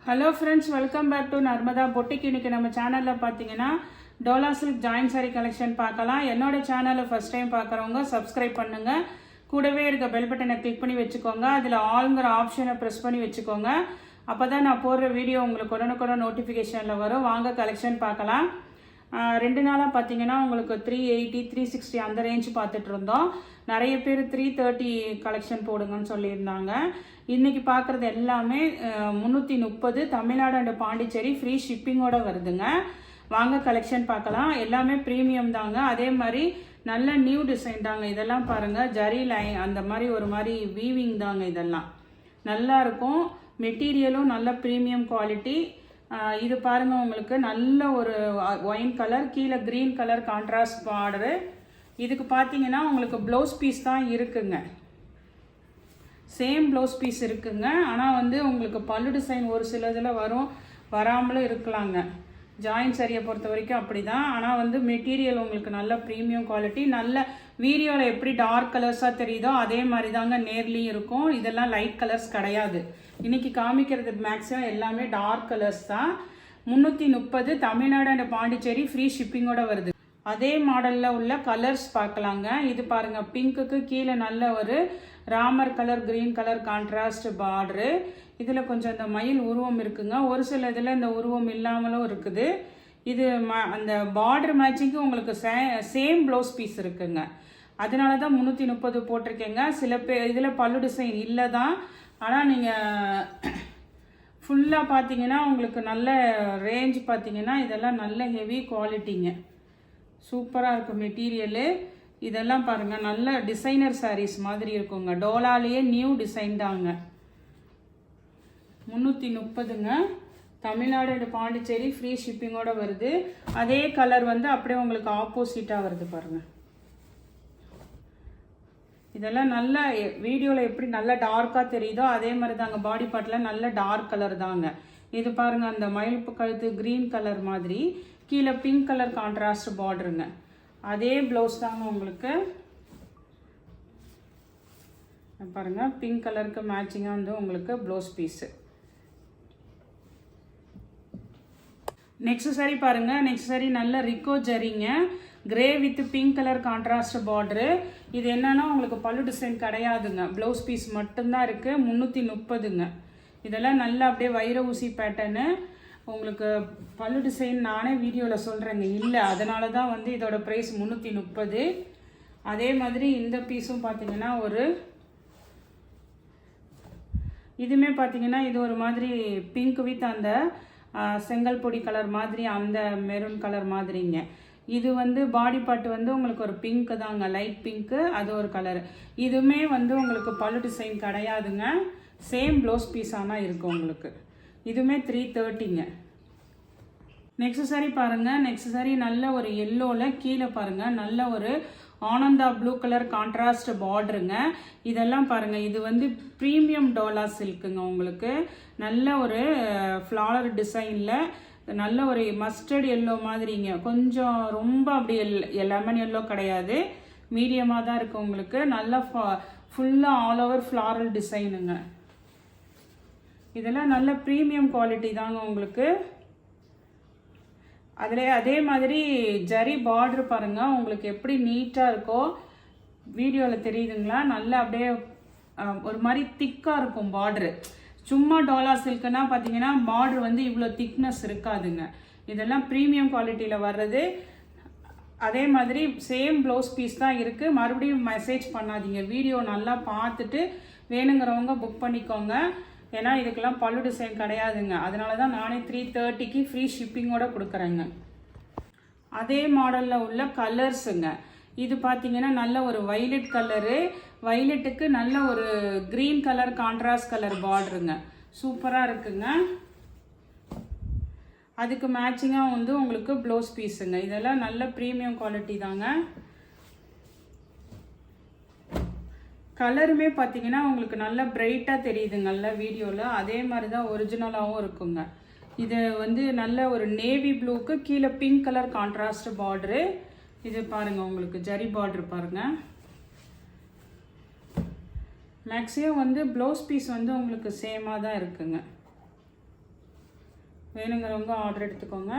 Hello friends, welcome back to Narmada boutique. இன்னைக்கு நம்ம சேனலில் பார்த்தீங்கன்னா Dola silk join sari collection பார்க்கலாம். என்னோட சேனலை ஃபர்ஸ்ட் டைம் பார்க்குறவங்க சப்ஸ்கிரைப் பண்ணுங்கள். கூடவே இருக்க பெல் பட்டனை கிளிக் பண்ணி வச்சுக்கோங்க. அதில் ஆளுங்கிற ஆப்ஷனை ப்ரெஸ் பண்ணி வச்சுக்கோங்க. அப்போ தான் நான் போடுற வீடியோ உங்களுக்கு உடனுக்குடன் நோட்டிஃபிகேஷனில் வரும். வாங்க கலெக்ஷன் பார்க்கலாம். 2 நாளாக பார்த்தீங்கன்னா உங்களுக்கு 380 360 அந்த ரேஞ்ச் பார்த்துட்டு இருந்தோம். நிறைய பேர் 330 கலெக்ஷன் போடுங்கன்னு சொல்லியிருந்தாங்க. இன்றைக்கி பார்க்குறது எல்லாமே 330 தமிழ்நாடு அண்ட் பாண்டிச்சேரி ஃப்ரீ ஷிப்பிங்கோடு வருதுங்க. வாங்க கலெக்ஷன் பார்க்கலாம். எல்லாமே ப்ரீமியம் தாங்க. அதே மாதிரி நல்ல நியூ டிசைன் தாங்க. இதெல்லாம் பாருங்கள், ஜரி லைன் அந்த மாதிரி ஒரு மாதிரி வீவிங் தாங்க. இதெல்லாம் நல்லா இருக்கும். மெட்டீரியலும் நல்ல ப்ரீமியம் குவாலிட்டி. இது பாருங்க, உங்களுக்கு நல்ல ஒரு ஒயின் கலர், கீழே கிரீன் கலர் கான்ட்ராஸ்ட் பார்டரு. இதுக்கு பார்த்தீங்கன்னா உங்களுக்கு ப்ளவுஸ் பீஸ் தான் இருக்குங்க. சேம் ப்ளவுஸ் பீஸ் இருக்குங்க. ஆனால் வந்து உங்களுக்கு பல்லு டிசைன் ஒரு சில இதில் வரும், வராமலும் இருக்கலாங்க. ஜாயின் சரியை பொறுத்த வரைக்கும் அப்படி தான். ஆனால் வந்து மெட்டீரியல் உங்களுக்கு நல்ல ப்ரீமியம் குவாலிட்டி. நல்ல வீடியோவில் எப்படி டார்க் கலர்ஸாக தெரியுதோ அதே மாதிரி தாங்க நேர்லேயும் இருக்கும். இதெல்லாம் லைட் கலர்ஸ் கிடையாது. இன்றைக்கி காமிக்கிறது மேக்ஸிமம் எல்லாமே டார்க் கலர்ஸ் தான். 330 தமிழ்நாடு அண்ட் பாண்டிச்சேரி ஃப்ரீ ஷிப்பிங்கோட வருது. அதே மாடலில் உள்ள கலர்ஸ் பார்க்கலாங்க. இது பாருங்கள், பிங்க்குக்கு கீழே நல்ல ஒரு Ramar colour, green colour contrast border. இதில் கொஞ்சம் இந்த மயில் உருவம் இருக்குங்க. ஒரு சில இதில் இந்த உருவம் இல்லாமலும் இருக்குது. இது அந்த பார்டர் மேட்சிங்க்கு உங்களுக்கு சேம் ப்ளவுஸ் பீஸ் இருக்குங்க. அதனால தான் 330 போட்டிருக்கேங்க. சில பேர் இதில் பல்லு டிசைன் இல்லை தான். ஆனால் நீங்கள் ஃபுல்லாக பார்த்தீங்கன்னா உங்களுக்கு நல்ல ரேஞ்ச் பார்த்தீங்கன்னா இதெல்லாம் நல்ல ஹெவி குவாலிட்டிங்க. சூப்பராக இருக்கும் மெட்டீரியலு. இதெல்லாம் பாருங்கள், நல்ல டிசைனர் சாரீஸ் மாதிரி இருக்குங்க. டோலாலேயே நியூ டிசைன் தாங்க. 330ங்க. தமிழ்நாடு அண்ட் பாண்டிச்சேரி ஃப்ரீ ஷிப்பிங்கோடு வருது. அதே கலர் வந்து அப்படியே உங்களுக்கு ஆப்போசிட்டாக வருது பாருங்கள். இதெல்லாம் நல்ல வீடியோவில் எப்படி நல்ல டார்க்காக தெரியுதோ அதே மாதிரி தாங்க. பாடி பார்ட்டில் நல்ல டார்க் கலர் தாங்க. இது பாருங்கள், அந்த மயில்ப்பு கழுத்து க்ரீன் கலர் மாதிரி, கீழே பிங்க் கலர் கான்ட்ராஸ்ட் பார்டருங்க. அதே ப்ளவுஸ் தாங்க உங்களுக்கு. பாருங்கள், பிங்க் கலருக்கு மேட்சிங்காக வந்து உங்களுக்கு ப்ளவுஸ் பீஸு. நெக்ஸ்ட் சாரி பாருங்கள். நெக்ஸ்ட் சாரி நல்ல ரிக்கோ ஜரிங்க. Grey with pink colour contrast border. இது என்னன்னா உங்களுக்கு பல்லு டிசைன் கிடையாதுங்க. ப்ளவுஸ் பீஸ் மட்டும்தான் இருக்குது. 330ங்க. இதெல்லாம் நல்லா அப்படியே வைர ஊசி பேட்டர்னு. உங்களுக்கு பல்லு டிசைன் நானே வீடியோவில் சொல்கிறேங்க இல்லை, அதனால தான் வந்து இதோட ப்ரைஸ் 330. அதே மாதிரி இந்த பீஸும் பார்த்தீங்கன்னா இதுவுமே பார்த்தீங்கன்னா இது ஒரு மாதிரி பிங்க் வித் அந்த செங்கல் பொடி கலர் மாதிரி, அந்த மெரூன் கலர் மாதிரிங்க. இது வந்து பாடி பார்ட் வந்து உங்களுக்கு ஒரு பிங்க் தாங்க, லைட் பிங்க்கு. அது ஒரு கலர். இதுவுமே வந்து உங்களுக்கு பல்லு டிசைன் கிடையாதுங்க. சேம் ப்ளவுஸ் பீஸ் ஆனால் இருக்குது உங்களுக்கு. இதுவுமே 330ங்க. நெக்ஸ்ட் சாரி பாருங்கள். நெக்ஸ்ட் சாரி நல்ல ஒரு எல்லோவில் கீழே பாருங்கள் நல்ல ஒரு ஆனந்தா ப்ளூ கலர் கான்ட்ராஸ்ட் பார்டருங்க. இதெல்லாம் பாருங்கள், இது வந்து ப்ரீமியம் டோலா சில்க்குங்க. உங்களுக்கு நல்ல ஒரு ஃப்ளாரல் டிசைனில் நல்ல ஒரு மஸ்டர்ட் எல்லோ மாதிரிங்க. கொஞ்சம் ரொம்ப அப்படி லெமன் எல்லோ கிடையாது, மீடியமாக தான் இருக்குது உங்களுக்கு. நல்ல ஃபுல்லாக ஆல் ஓவர் ஃப்ளாரல் டிசைனுங்க. இதெல்லாம் நல்ல ப்ரீமியம் குவாலிட்டி தாங்க உங்களுக்கு. அதில் அதே மாதிரி ஜரி பார்டர் பாருங்கள், உங்களுக்கு எப்படி நீட்டாக இருக்கோ வீடியோவில் தெரியுதுங்களா. நல்லா அப்படியே ஒரு மாதிரி திக்காக இருக்கும் பார்டரு. சும்மா டோலா சில்க்குன்னா பார்த்தீங்கன்னா பார்டர் வந்து இவ்வளோ திக்னஸ் இருக்காதுங்க. இதெல்லாம் ப்ரீமியம் குவாலிட்டியில் வர்றது. அதே மாதிரி சேம் ப்ளவுஸ் பீஸ் தான் இருக்குது. மறுபடியும் மெசேஜ் பண்ணாதீங்க, வீடியோ நல்லா பார்த்துட்டு வேணுங்கிறவங்க புக் பண்ணிக்கோங்க. ஏன்னா இதுக்கெல்லாம் பல்லு டிசைன் கிடையாதுங்க. அதனால தான் நானே 330க்கு ஃப்ரீ ஷிப்பிங்கோடு கொடுக்குறேங்க. அதே மாடலில் உள்ள கலர்ஸுங்க. இது பார்த்தீங்கன்னா நல்ல ஒரு வைலட் கலரு, வைலட்டுக்கு நல்ல ஒரு க்ரீன் கலர் கான்ட்ராஸ்ட் கலர் பார்டருங்க. சூப்பராக இருக்குங்க. அதுக்கு மேட்சிங்காக வந்து உங்களுக்கு ப்ளவுஸ் பீஸுங்க. இதெல்லாம் நல்ல ப்ரீமியம் குவாலிட்டி தாங்க. கலருமே பார்த்தீங்கன்னா உங்களுக்கு நல்லா பிரைட்டாக தெரியுதுங்க நல்ல வீடியோவில். அதே மாதிரி தான் ஒரிஜினலாகவும் இருக்குங்க. இது வந்து நல்ல ஒரு நேவி ப்ளூக்கு கீழே பிங்க் கலர் கான்ட்ராஸ்ட் பார்டரு. இது பாருங்கள், உங்களுக்கு ஜரி பார்டர் பாருங்கள். மேக்ஸிமம் வந்து ப்ளவுஸ் பீஸ் வந்து உங்களுக்கு சேமாக தான் இருக்குங்க. வேணுங்கிறவங்க ஆர்டர் எடுத்துக்கோங்க.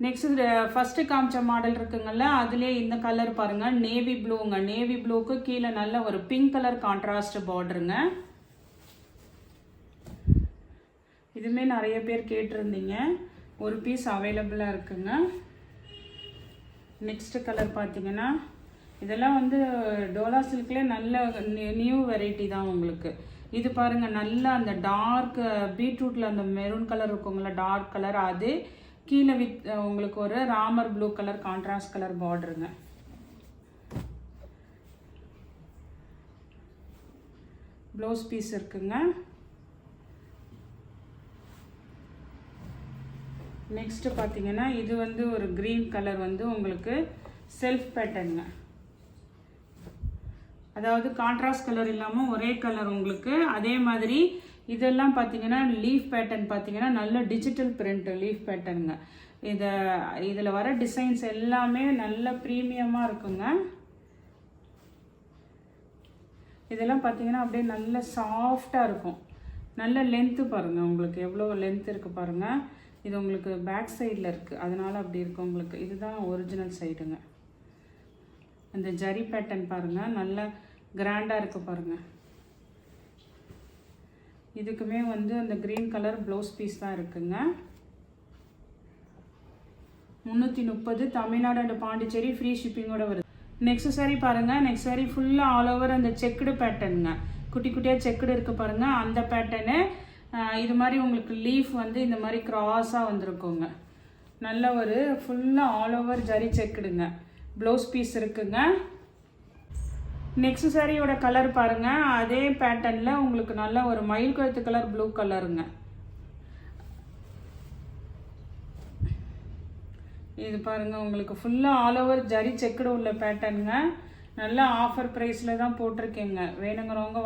நெக்ஸ்ட் ஃபர்ஸ்ட் காமிச்ச மாடல் இருக்குங்கல்ல, அதுலேயே இந்த கலர் பாருங்க, நேவி ப்ளூங்க. நேவி ப்ளூக்கு கீழே நல்ல ஒரு பிங்க் கலர் கான்ட்ராஸ்ட் பார்டருங்க. இதுவுமே நிறைய பேர் கேட்டிருந்தீங்க, ஒரு பீஸ் அவைலபிளாக இருக்குங்க. நெக்ஸ்ட் கலர் பார்த்தீங்கன்னா இதெல்லாம் வந்து டோலா சில்க்லேயே நல்ல நியூ வெரைட்டி தான் உங்களுக்கு. இது பாருங்க, நல்ல அந்த டார்க் பீட்ரூட்டில் அந்த மெரூன் கலர் இருக்குங்களா, டார்க் கலர், அது கீழே வித் உங்களுக்கு ஒரு Ramar blue colour contrast colour பார்டருங்க. ப்ளவுஸ் பீஸ் இருக்குங்க. நெக்ஸ்ட் பார்த்தீங்கன்னா இது வந்து ஒரு க்ரீன் கலர் வந்து உங்களுக்கு செல்ஃப் பேட்டர்னுங்க. அதாவது கான்ட்ராஸ்ட் கலர் இல்லாமல் ஒரே கலர் உங்களுக்கு. அதே மாதிரி இதெல்லாம் பார்த்தீங்கன்னா லீஃப் பேட்டர்ன் பார்த்தீங்கன்னா நல்ல டிஜிட்டல் பிரிண்ட் லீஃப் பேட்டர்னுங்க. இதில் வர டிசைன்ஸ் எல்லாமே நல்ல ப்ரீமியமாக இருக்குங்க. இதெல்லாம் பார்த்தீங்கன்னா அப்படியே நல்ல சாஃப்டாக இருக்கும். நல்ல லென்த்து பாருங்கள், உங்களுக்கு எவ்வளோ லென்த் இருக்குது பாருங்கள். இது உங்களுக்கு பேக் சைடில் இருக்குது, அதனால் அப்படி இருக்குது உங்களுக்கு. இதுதான் ஒரிஜினல் சைடுங்க. அந்த ஜரி பேட்டர்ன் பாருங்கள், நல்ல கிராண்டாக இருக்குது பாருங்கள். இதுக்குமே வந்து அந்த க்ரீன் கலர் ப்ளவுஸ் பீஸ் தான் இருக்குங்க. 330 தமிழ்நாடு அண்ட் பாண்டிச்சேரி ஃப்ரீ ஷிப்பிங்கோட வருது. நெக்ஸ்ட் சாரி பாருங்கள். நெக்ஸ்ட் சாரி ஃபுல்லாக ஆல் ஓவர் அந்த செக்குடு பேட்டர்னுங்க. குட்டி குட்டியாக செக்குடு இருக்குது பாருங்கள், அந்த பேட்டர்னு. இது மாதிரி உங்களுக்கு லீஃப் வந்து இந்த மாதிரி க்ராஸாக வந்திருக்குங்க. நல்ல ஒரு ஃபுல்லாக ஆல் ஓவர் ஜரி செக்குடுங்க. ப்ளவுஸ் பீஸ் இருக்குங்க. நெக்ஸ்ட் சாரியோட கலர் பாருங்கள், அதே பேட்டர்னில் உங்களுக்கு நல்ல ஒரு மயில் கழுத்து கலர் ப்ளூ கலருங்க. இது பாருங்கள், உங்களுக்கு ஃபுல்லாக ஆல் ஓவர் ஜரி செக்குடு உள்ள பேட்டர்னுங்க. நல்ல ஆஃபர் ப்ரைஸில் தான் போட்டிருக்கேங்க. வேணுங்கிறவங்க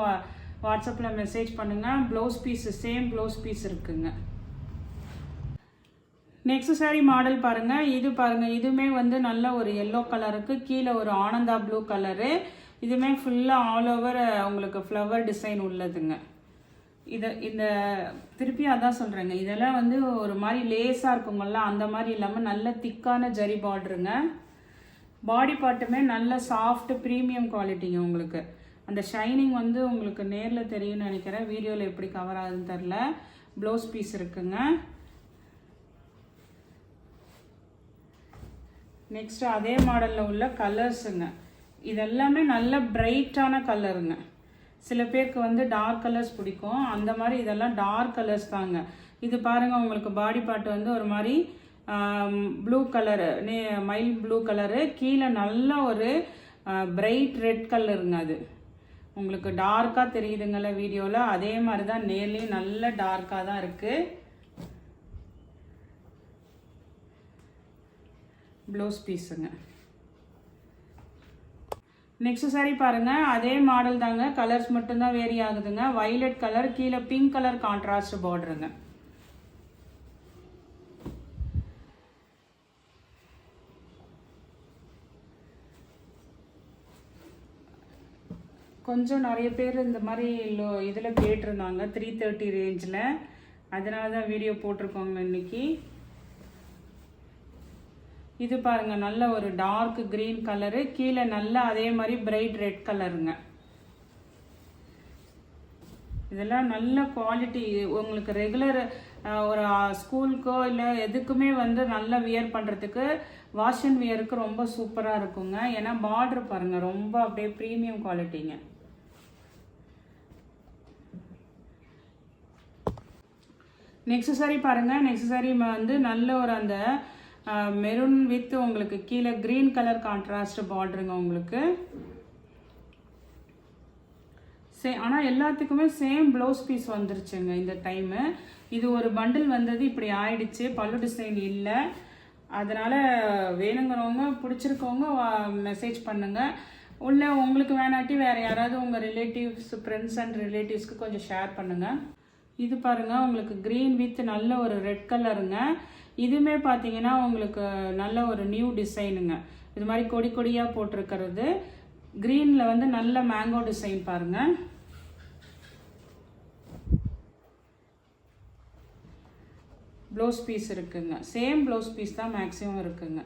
வாட்ஸ்அப்பில் மெசேஜ் பண்ணுங்கள். Blouse piece same blouse piece இருக்குங்க. நெக்ஸ்ட் சாரி மாடல் பாருங்கள். இது பாருங்கள், இதுவுமே வந்து நல்ல ஒரு எல்லோ கலருக்கு கீழே ஒரு ஆனந்தா ப்ளூ கலரு. இதுவுமே ஃபுல்லாக ஆல் ஓவர் உங்களுக்கு ஃப்ளவர் டிசைன் உள்ளதுங்க. இந்த திருப்பி அதான் சொல்கிறேங்க, இதெல்லாம் வந்து ஒரு மாதிரி லேஸாக இருக்குங்கள்ல, அந்த மாதிரி இல்லாமல் நல்ல திக்கான ஜரி பார்டருங்க. பாடி பார்ட்டுமே நல்ல சாஃப்ட் ப்ரீமியம் குவாலிட்டிங்க. உங்களுக்கு அந்த ஷைனிங் வந்து உங்களுக்கு நேரில் தெரியும்னு நினைக்கிறேன், வீடியோவில் எப்படி கவர் ஆகுதுன்னு தெரில. ப்ளவுஸ் பீஸ் இருக்குங்க. நெக்ஸ்ட் அதே மாடலில் உள்ள கலர்ஸுங்க. இதெல்லாமே நல்ல பிரைட்டான கலருங்க. சில பேருக்கு வந்து டார்க் கலர்ஸ் பிடிக்கும், அந்த மாதிரி இதெல்லாம் டார்க் கலர்ஸ் தாங்க. இது பாருங்கள், உங்களுக்கு பாடி பார்ட் வந்து ஒரு மாதிரி blue colour, mile blue colour, கீழே நல்ல ஒரு பிரைட் ரெட் கலருங்க. அது உங்களுக்கு டார்க்காக தெரியுதுங்கள வீடியோவில், அதே மாதிரி தான் நேர்லேயும் நல்ல டார்க்காக தான் இருக்குது. ப்ளவுஸ் பீஸுங்க. நெக்ஸ்ட் சாரி பாருங்கள், அதே மாடல் தாங்க, கலர்ஸ் மட்டும்தான் வேரி ஆகுதுங்க. வைலட் கலர், கீழே பிங்க் கலர் கான்ட்ராஸ்ட் பார்டருங்க. கொஞ்சம் நிறைய பேர் இந்த மாதிரி இதில் கேட்டிருந்தாங்க 330 ரேஞ்சில், அதனால தான் வீடியோ போட்டிருக்கோங்க இன்னைக்கு. இது பாருங்க, நல்ல ஒரு டார்க் கிரீன் கலரு, கீழே நல்லா அதே மாதிரி பிரைட் ரெட் கலருங்க. இதெல்லாம் நல்ல குவாலிட்டி. உங்களுக்கு ரெகுலர் ஒரு ஸ்கூலுக்கோ இல்லை எதுக்குமே வந்து நல்லா வியர் பண்ணுறதுக்கு, வாஷ் அண்ட் வியருக்கு ரொம்ப சூப்பராக இருக்குங்க. ஏன்னா பார்டர் பாருங்கள், ரொம்ப அப்படியே ப்ரீமியம் குவாலிட்டிங்க. நெக்ஸ்ட் சாரி பாருங்கள். நெக்ஸ்ட் சாரி வந்து நல்ல ஒரு அந்த மெரூன் வித் உங்களுக்கு கீழே கிரீன் கலர் கான்ட்ராஸ்ட் பார்டருங்க உங்களுக்கு. ஆனால் எல்லாத்துக்குமே சேம் ப்ளவுஸ் பீஸ் வந்துருச்சுங்க இந்த டைமு. இது ஒரு பண்டில் வந்தது, இப்படி ஆயிடுச்சு, பல்லு டிசைன் இல்லை. அதனால் வேணுங்கிறவங்க பிடிச்சிருக்கவங்க மெசேஜ் பண்ணுங்கள். உள்ள உங்களுக்கு வேணாட்டி வேறு யாராவது உங்கள் ரிலேட்டிவ்ஸ், ஃப்ரெண்ட்ஸ் அண்ட் ரிலேட்டிவ்ஸ்க்கு கொஞ்சம் ஷேர் பண்ணுங்கள். இது பாருங்கள், உங்களுக்கு க்ரீன் வித் நல்ல ஒரு ரெட் கலருங்க. இதுவுமே பார்த்தீங்கன்னா உங்களுக்கு நல்ல ஒரு நியூ டிசைனுங்க. இது மாதிரி கொடி கொடியாக போட்டிருக்கிறது. க்ரீனில் வந்து நல்ல மேங்கோ டிசைன் பாருங்கள். ப்ளவுஸ் பீஸ் இருக்குங்க. சேம் ப்ளவுஸ் பீஸ் தான் மேக்ஸிமம் இருக்குங்க.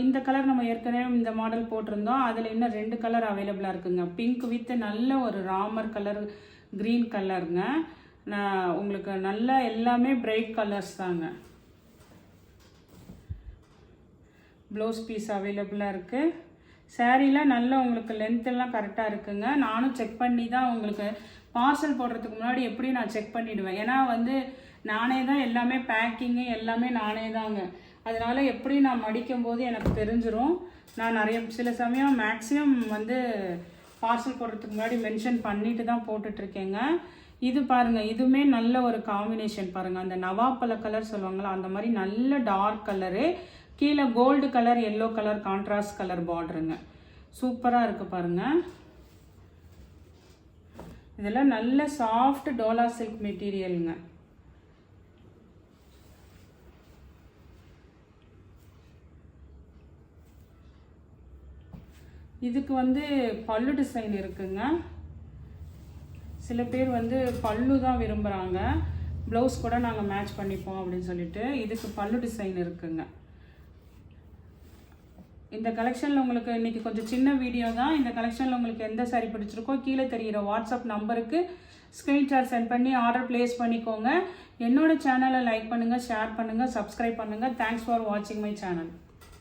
இந்த கலர் நம்ம ஏற்கனவே இந்த மாடல் போட்டிருந்தோம். அதில் இன்னும் 2 கலர் அவைலபிளாக இருக்குங்க. பிங்க் வித் நல்ல ஒரு ராமர் கலர், க்ரீன் கலருங்க. நான் உங்களுக்கு நல்லா எல்லாமே பிரைட் கலர்ஸ் தாங்க. ப்ளவுஸ் பீஸ் அவைலபிளாக இருக்குது. சாரீலாம் நல்லா உங்களுக்கு லென்த்தெல்லாம் கரெக்டாக இருக்குங்க. நானும் செக் பண்ணி தான் உங்களுக்கு பார்சல் போடுறதுக்கு முன்னாடி எப்படி நான் செக் பண்ணிவிடுவேன். ஏன்னா வந்து நானே தான் எல்லாமே பேக்கிங்கு எல்லாமே நானே தாங்க. அதனால் எப்படி நான் மடிக்கும் போது எனக்கு தெரிஞ்சிடும். நான் சில சமயம் மேக்ஸிமம் வந்து பார்சல் போடுறதுக்கு முன்னாடி மென்ஷன் பண்ணிட்டு தான் போட்டுட்ருக்கேங்க. இது பாருங்கள், இதுவுமே நல்ல ஒரு காம்பினேஷன் பாருங்கள். அந்த நவாப்பழ கலர் சொல்லுவாங்களா, அந்த மாதிரி நல்ல டார்க் கலரு, கீழே gold colour, yellow colour, contrast colour பார்டருங்க. சூப்பராக இருக்குது பாருங்கள். இதெல்லாம் நல்ல சாஃப்ட் டோலா சில்க் மெட்டீரியலுங்க. இதுக்கு வந்து பல்லு டிசைன் இருக்குங்க. சில பேர் வந்து பல்லு தான் விரும்புகிறாங்க, ப்ளவுஸ் கூட நாங்கள் மேட்ச் பண்ணிப்போம் அப்படின்னு சொல்லிட்டு இதுக்கு பல்லு டிசைன் இருக்குங்க. இந்த கலெக்ஷனில் உங்களுக்கு இன்றைக்கி கொஞ்சம் சின்ன வீடியோ தான். இந்த கலெக்ஷனில் உங்களுக்கு எந்த சாரி பிடிச்சிருக்கோ கீழே தெரிகிற வாட்ஸ்அப் நம்பருக்கு ஸ்க்ரீன்ஷாட் சென்ட் பண்ணி ஆர்டர் ப்ளேஸ் பண்ணிக்கோங்க. என்னோட சேனலை லைக் பண்ணுங்கள், ஷேர் பண்ணுங்கள், சப்ஸ்கிரைப் பண்ணுங்கள். தேங்க்ஸ் ஃபார் வாட்சிங் மை சேனல்.